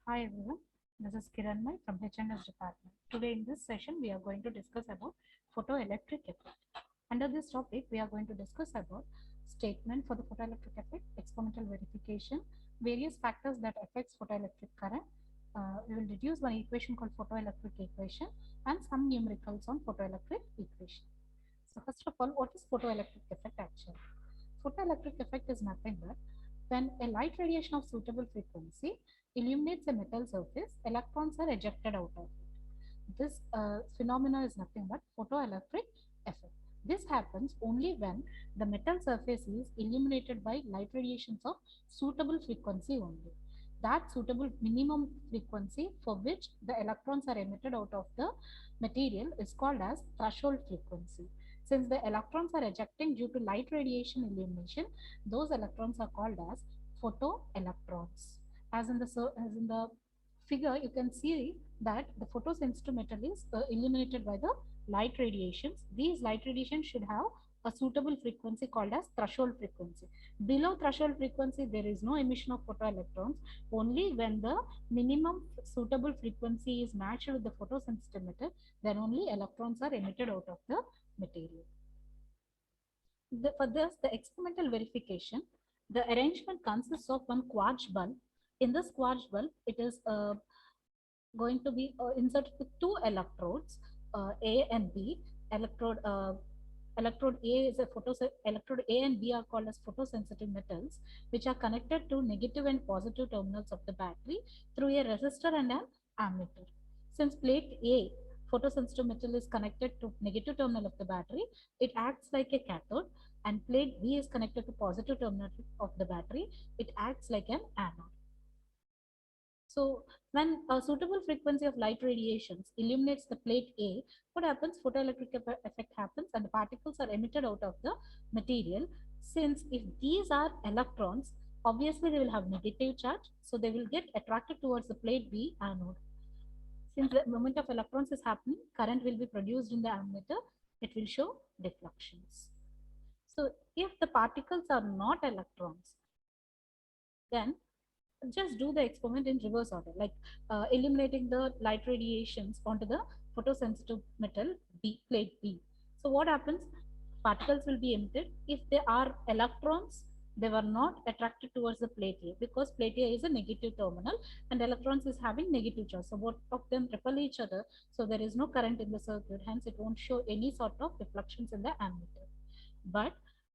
Hi everyone, this is Kiranmay from HNS department. Today in this session we are going to discuss about photoelectric effect. Under this topic we are going to discuss about statement for the photoelectric effect, experimental verification, various factors that affects photoelectric current. We will deduce one equation called photoelectric equation and some numericals on photoelectric equation. So first of all, what is photoelectric effect actually? Photoelectric effect is nothing but when a light radiation of suitable frequency illuminates a metal surface, electrons are ejected out of it. This phenomena is nothing but photoelectric effect. This happens only when the metal surface is illuminated by light radiations of suitable frequency only. That suitable minimum frequency for which the electrons are emitted out of the material is called as threshold frequency. Since the electrons are ejecting due to light radiation illumination, those electrons are called as photoelectrons. As in the figure, you can see that the photosensitive metal is illuminated by the light radiations. These light radiations should have a suitable frequency called as threshold frequency. Below threshold frequency, there is no emission of photoelectrons. Only when the minimum suitable frequency is matched with the photosensitive metal, then only electrons are emitted out of the material. For this, the experimental verification, the arrangement consists of one quartz bulb. In this quartz bulb, it is going to be inserted with two electrodes, A and B. Electrode Electrode A is a electrode A and B are called as photosensitive metals, which are connected to negative and positive terminals of the battery through a resistor and an ammeter. Since plate A, photosensitive metal, is connected to negative terminal of the battery, it acts like a cathode, and plate B is connected to positive terminal of the battery, it acts like an anode. So when a suitable frequency of light radiations illuminates the plate A, what happens? Photoelectric effect happens and the particles are emitted out of the material. Since if these are electrons, obviously they will have negative charge, so they will get attracted towards the plate B anode. Since the movement of electrons is happening, current will be produced in the ammeter, it will show deflections. So if the particles are not electrons, then just do the experiment in reverse order, like eliminating the light radiations onto the photosensitive metal B, plate B. So what happens? Particles will be emitted. If they are electrons, they were not attracted towards the plate A because plate A is a negative terminal and electrons is having negative charge. So both of them repel each other. So there is no current in the circuit. Hence, it won't show any sort of reflections in the ammeter. But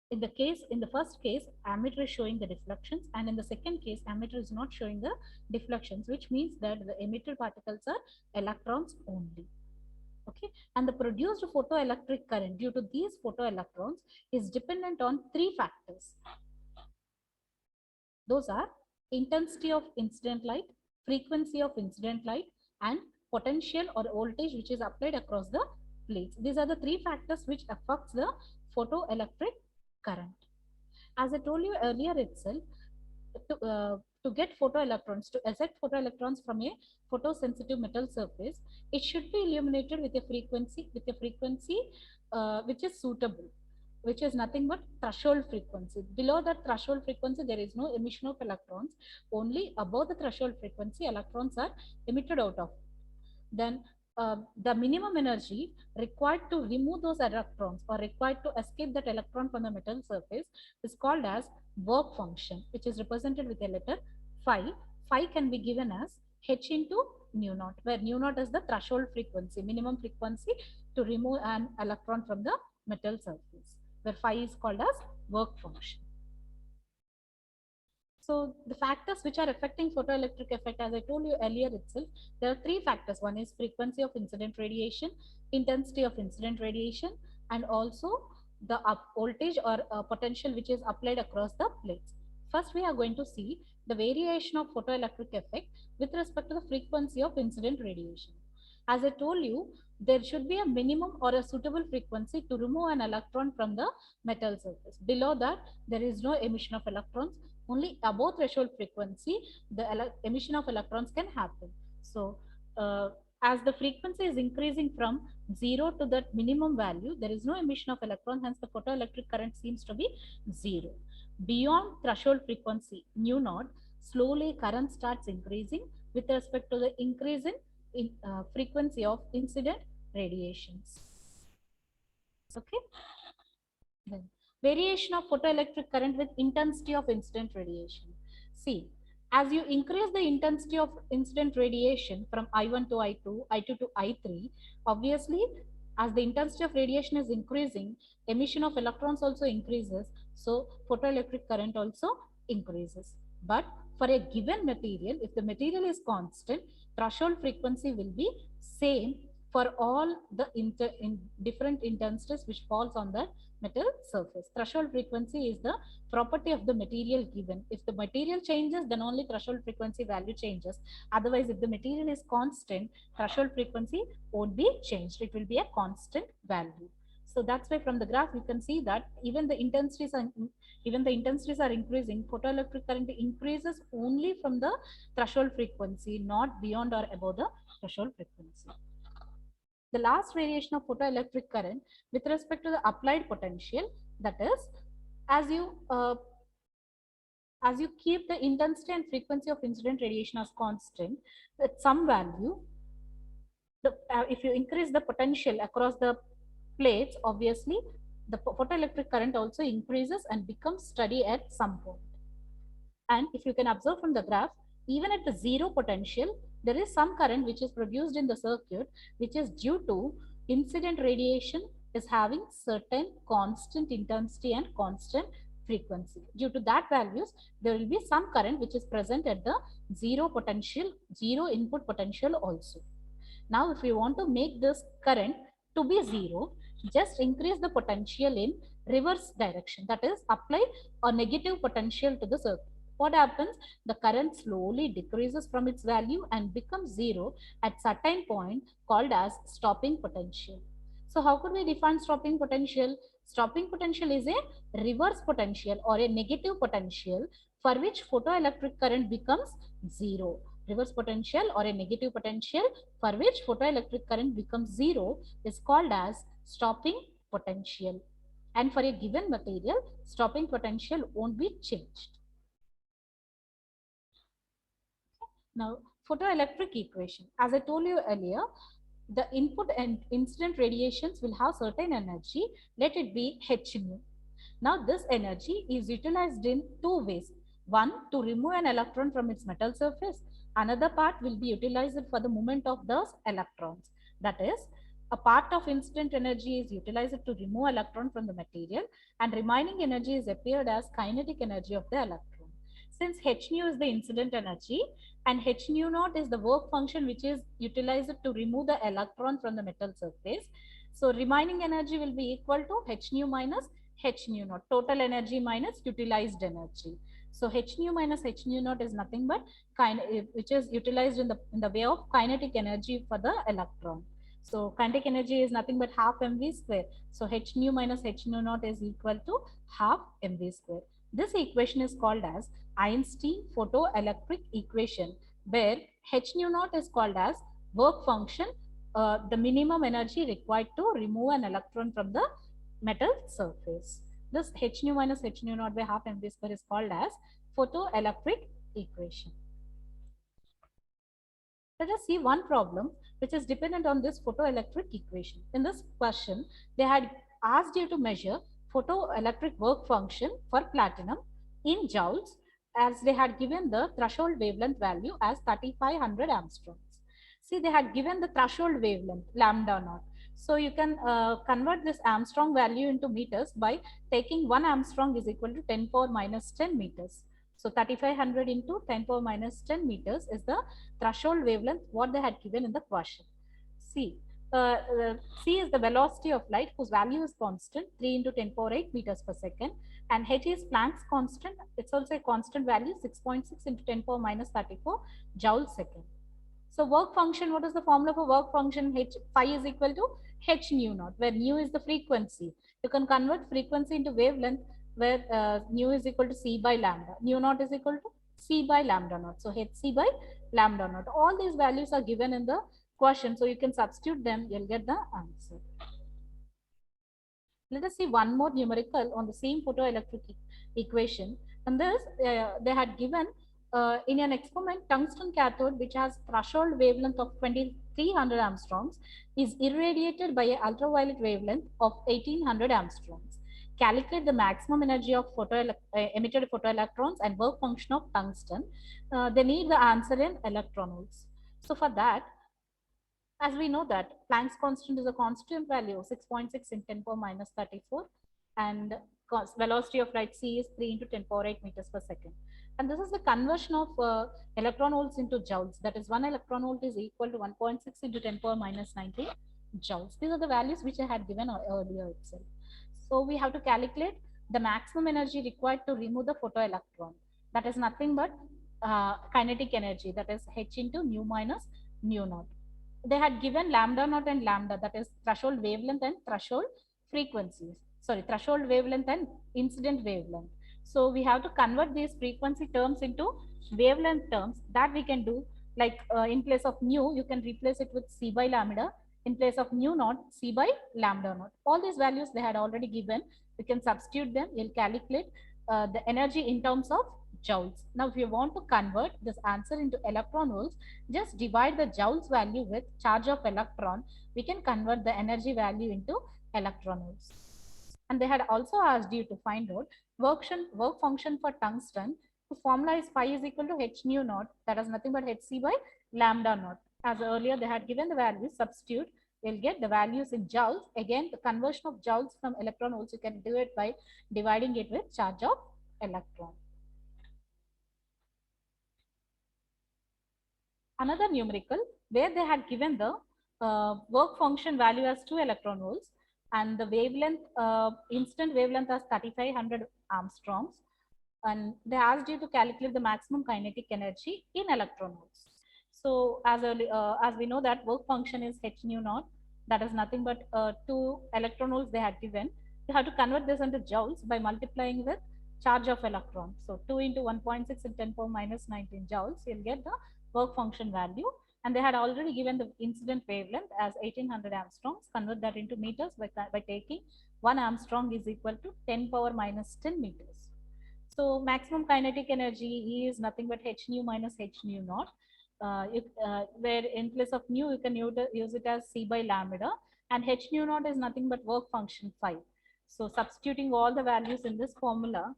in the first case, ammeter is showing the deflections, and in the second case, ammeter is not showing the deflections, which means that the emitted particles are electrons only. Okay, and the produced photoelectric current due to these photoelectrons is dependent on three factors. Those are intensity of incident light, frequency of incident light, and potential or voltage which is applied across the plates. These are the three factors which affects the photoelectric current. As I told you earlier itself, to get photoelectrons, to eject photoelectrons from a photosensitive metal surface, it should be illuminated with a frequency which is suitable, which is nothing but threshold frequency. Below that threshold frequency, there is no emission of electrons. Only above the threshold frequency, electrons are emitted out of. Then the minimum energy required to remove those electrons or required to escape that electron from the metal surface is called as work function, which is represented with a letter phi. Phi can be given as h into nu naught, where nu naught is the threshold frequency, minimum frequency to remove an electron from the metal surface, where phi is called as work function. So the factors which are affecting photoelectric effect, as I told you earlier itself, there are three factors. One is frequency of incident radiation, intensity of incident radiation, and also the voltage or potential which is applied across the plates. First, we are going to see the variation of photoelectric effect with respect to the frequency of incident radiation. As I told you, there should be a minimum or a suitable frequency to remove an electron from the metal surface. Below that, there is no emission of electrons. Only above threshold frequency, the emission of electrons can happen. So, as the frequency is increasing from 0 to that minimum value, there is no emission of electrons, hence the photoelectric current seems to be 0. Beyond threshold frequency, nu naught, slowly current starts increasing with respect to the increase in frequency of incident radiations. Okay. Then variation of photoelectric current with intensity of incident radiation. See, as you increase the intensity of incident radiation from I1 to I2, I2 to I3, obviously, as the intensity of radiation is increasing, emission of electrons also increases. So photoelectric current also increases. But for a given material, if the material is constant, threshold frequency will be same for all the different intensities which falls on the metal surface. Threshold frequency is the property of the material given. If the material changes, then only threshold frequency value changes. Otherwise, if the material is constant, threshold frequency won't be changed. It will be a constant value. So that's why from the graph you can see that even the intensities are increasing. Photoelectric current increases only from the threshold frequency, not beyond or above the threshold frequency. The last variation of photoelectric current with respect to the applied potential, that is, as you keep the intensity and frequency of incident radiation as constant with some value, if you increase the potential across the plates, obviously the photoelectric current also increases and becomes steady at some point. And if you can observe from the graph, even at the zero potential, there is some current which is produced in the circuit, which is due to incident radiation is having certain constant intensity and constant frequency. Due to that values, there will be some current which is present at the zero potential, zero input potential also. Now, if you want to make this current to be zero, just increase the potential in reverse direction. That is, apply a negative potential to the circuit. What happens? The current slowly decreases from its value and becomes zero at certain point called as stopping potential. So how could we define stopping potential? Stopping potential is a reverse potential or a negative potential for which photoelectric current becomes zero. Reverse potential or a negative potential for which photoelectric current becomes zero is called as stopping potential. And for a given material, stopping potential won't be changed. Now, photoelectric equation. As I told you earlier, the input and incident radiations will have certain energy. Let it be h nu. Now, this energy is utilized in two ways. One, to remove an electron from its metal surface. Another part will be utilized for the movement of those electrons. That is, a part of incident energy is utilized to remove electron from the material, and remaining energy is appeared as kinetic energy of the electron. Since h nu is the incident energy and h nu naught is the work function which is utilized to remove the electron from the metal surface, so remaining energy will be equal to h nu minus h nu naught, total energy minus utilized energy. So h nu minus h nu naught is nothing but which is utilized in the way of kinetic energy for the electron. So kinetic energy is nothing but half mv square. So h nu minus h nu naught is equal to half mv square. This equation is called as Einstein photoelectric equation, where h nu naught is called as work function, the minimum energy required to remove an electron from the metal surface. This h nu minus h nu naught by half mv square is called as photoelectric equation. Let us see one problem which is dependent on this photoelectric equation. In this question, they had asked you to measure photoelectric work function for platinum in joules, as they had given the threshold wavelength value as 3500 angstroms. See, they had given the threshold wavelength lambda naught. So you can convert this Armstrong value into meters by taking 1 Armstrong is equal to 10 power minus 10 meters. So 3500 into 10 power minus 10 meters is the threshold wavelength what they had given in the question. C. C is the velocity of light whose value is constant, 3 into 10 power 8 meters per second, and h is Planck's constant. It's also a constant value, 6.6 into 10 power minus 34 joule second. So work function, what is the formula for work function? Phi is equal to h nu naught, where nu is the frequency. You can convert frequency into wavelength, where nu is equal to c by lambda. Nu naught is equal to c by lambda naught. So hc by lambda naught. All these values are given in the question. So you can substitute them, you'll get the answer. Let us see one more numerical on the same photoelectric equation. And this, they had given In an experiment, tungsten cathode, which has threshold wavelength of 2300 angstroms, is irradiated by an ultraviolet wavelength of 1800 angstroms. Calculate the maximum energy of emitted photoelectrons and work function of tungsten. They need the answer in electron volts. So for that, as we know that Planck's constant is a constant value of 6.6 in 10 power minus 34, and velocity of light c is 3 into 10 power 8 meters per second. And this is the conversion of electron volts into joules. That is, 1 electron volt is equal to 1.6 into 10 power minus 19 joules. These are the values which I had given earlier itself. So we have to calculate the maximum energy required to remove the photoelectron. That is nothing but kinetic energy, that is h into nu minus nu naught. They had given lambda naught and lambda, that is threshold wavelength and threshold frequencies. Sorry, threshold wavelength and incident wavelength. So we have to convert these frequency terms into wavelength terms. That we can do, like in place of nu, you can replace it with c by lambda. In place of nu naught, c by lambda naught. All these values they had already given. We can substitute them. We'll calculate the energy in terms of joules. Now, if you want to convert this answer into electron volts, just divide the joules value with charge of electron. We can convert the energy value into electron volts. And they had also asked you to find out work function for tungsten. The formula is phi is equal to h nu naught. That is nothing but hc by lambda naught. As earlier they had given the values, substitute. We'll get the values in joules. Again, the conversion of joules from electron volts, you can do it by dividing it with charge of electron. Another numerical where they had given the work function value as 2 electron volts and the wavelength, instant wavelength as 3500 angstroms, and they asked you to calculate the maximum kinetic energy in electron volts. So as we know that work function is h nu naught, that is nothing but 2 electron volts they had given. You have to convert this into joules by multiplying with charge of electron. So 2 into 1.6 in 10 power minus 19 joules, you'll get the work function value. And they had already given the incident wavelength as 1800 angstroms. Convert that into meters by taking 1 Armstrong is equal to 10 power minus 10 meters. So maximum kinetic energy is nothing but h nu minus h nu naught. Where in place of nu, you can use it as c by lambda, and h nu naught is nothing but work function phi. So substituting all the values in this formula,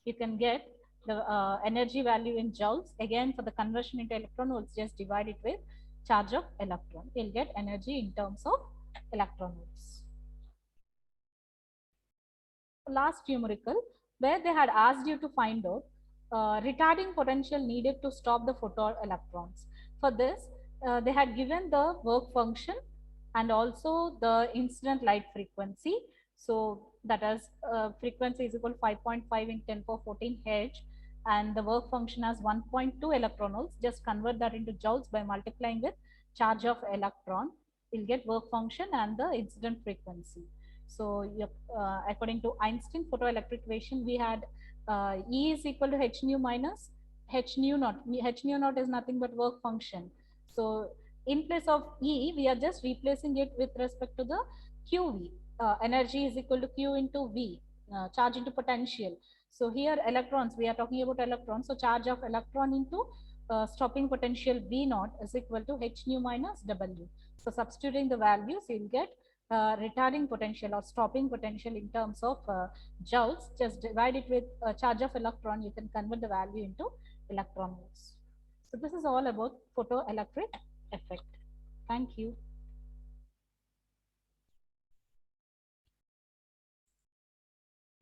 you can get the energy value in joules. Again, for the conversion into electron volts, just divide it with charge of electron. You'll get energy in terms of electron volts. Last numerical, where they had asked you to find out retarding potential needed to stop the photoelectrons. For this, they had given the work function and also the incident light frequency. So that is frequency is equal to 5.5 in 10 power 14 Hz, and the work function as 1.2 electron volts. Just convert that into joules by multiplying with charge of electron. You'll get work function and the incident frequency. So according to Einstein photoelectric equation, we had E is equal to h nu minus h nu naught. H nu naught is nothing but work function. So in place of E, we are just replacing it with respect to the QV. Energy is equal to Q into V, charge into potential. So here electrons, we are talking about electrons. So charge of electron into stopping potential V naught is equal to h nu minus W. So substituting the values, you'll get retarding potential or stopping potential in terms of joules. Just divide it with charge of electron, you can convert the value into electron volts. So this is all about photoelectric